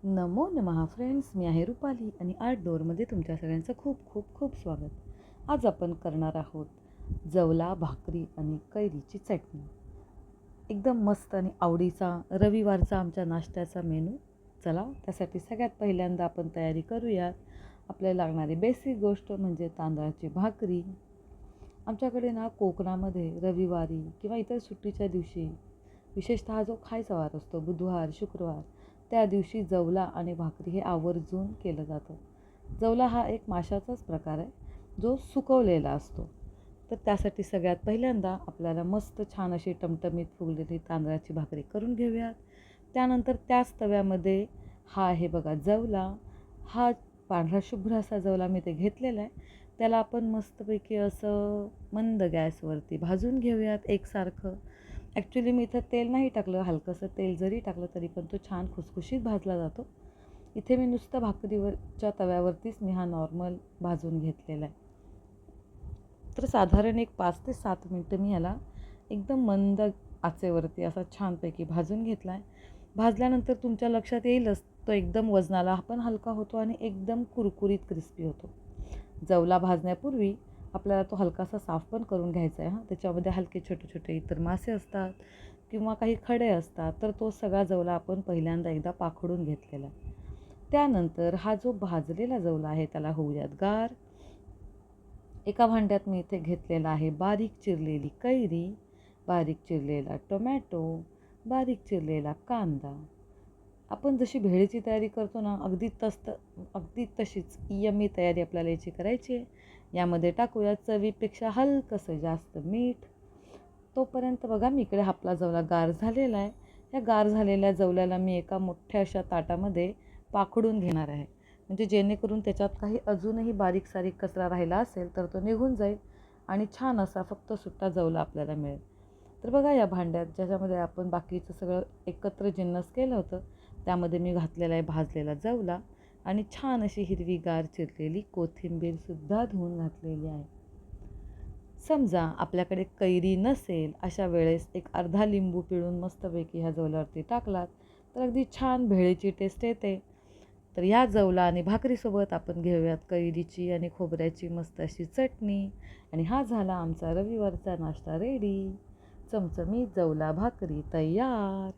नमो नमः फ्रेंड्स, मी आहे रुपाली आणि आर्ट डोअरमध्ये तुमच्या सगळ्यांचं खूप खूप खूप स्वागत. आज आपण करणार आहोत जवला भाकरी आणि कैरीची चटणी. एकदम मस्त आणि आवडीचा रविवारचा आमच्या नाश्त्याचा मेनू. चला त्यासाठी सगळ्यात पहिल्यांदा आपण तयारी करूयात. आपल्याला लागणारी बेसिक गोष्ट म्हणजे तांदळाची भाकरी. आमच्याकडे ना कोकणामध्ये रविवारी किंवा इतर सुट्टीच्या दिवशी विशेषतः जो खायचा वार असतो बुधवार शुक्रवार, त्या दिवशी जवला आणि भाकरी हे आवर्जून केलं जातं. जवला हा एक माशाचाच प्रकार आहे जो सुकवलेला असतो. तर त्यासाठी सगळ्यात पहिल्यांदा आपल्याला मस्त छान अशी टमटमीत फुगलेली तांदळाची भाकरी करून घेऊयात. त्यानंतर त्याच तव्यामध्ये हा आहे बघा जवला, हा पांढरा शुभ्र असा जवला मी ते घेतलेला आहे. त्याला आपण मस्तपैकी असं मंद गॅसवरती भाजून घेऊयात एकसारखं. ॲक्च्युली मी इथं तेल नाही टाकलं, हलकंसं तेल जरी टाकलं तरी पण तो छान खुसखुशीत भाजला जातो. इथे मी नुसतं भाकरीवरच्या तव्यावरतीच मी हा नॉर्मल भाजून घेतलेला आहे. तर साधारण एक 5 ते 7 मिनटं मी याला एकदम मंद आचेवरती असा छानपैकी भाजून घेतला आहे. भाजल्यानंतर तुमच्या लक्षात येईलच तो एकदम वजनाला पण हलका होतो आणि एकदम कुरकुरीत क्रिस्पी होतो. जवला भाजण्यापूर्वी आपल्याला तो हलकासा साफ पण करून घ्यायचा आहे. त्याच्यामध्ये हलके छोटे छोटे इतर मासे असतात किंवा काही खडे असतात, तर तो सगळा जवला आपण पहिल्यांदा एकदा पाखडून घेतलेला आहे. त्यानंतर हा जो भाजलेला जवला आहे त्याला होऊयात गार. एका भांड्यात मी इथे घेतलेला आहे बारीक चिरलेली कैरी, बारीक चिरलेला टोमॅटो, बारीक चिरलेला कांदा. आपण जशी भेळीची तयारी करतो ना, अगदी तशीच यम्मी तयारी आपल्याला याची करायची आहे. यामध्ये टाकूया चवीपेक्षा हलकंसं जास्त मीठ. तोपर्यंत बघा मी इकडे आपला जवला गार झालेला आहे. या गार झालेल्या जवल्याला मी एका मोठ्या अशा ताटामध्ये पाखडून घेणार आहे. म्हणजे जेणेकरून त्याच्यात काही अजूनही बारीक सारीक कचरा राहिला असेल तर तो निघून जाईल आणि छान असा फक्त सुट्टा जवला आपल्याला मिळेल. तर बघा या भांड्यात ज्याच्यामध्ये आपण बाकीचं सगळं एकत्र जिन्नस केलं होतं त्यामध्ये मी घातलेला आहे भाजलेला जवला आणि छान अशी हिरवीगार चिरलेली कोथिंबीरसुद्धा धुवून घातलेली आहे. समजा आपल्याकडे कैरी नसेल, अशा वेळेस एक अर्धा लिंबू पिळून मस्तपैकी ह्या जवल्यावरती टाकलात तर अगदी छान भेळीची टेस्ट येते. तर या जवला आणि भाकरीसोबत आपण घेऊयात कैरीची आणि खोबऱ्याची मस्त अशी चटणी आणि हा झाला आमचा रविवारचा नाश्ता रेडी. चमचमीत जवला भाकरी तयार.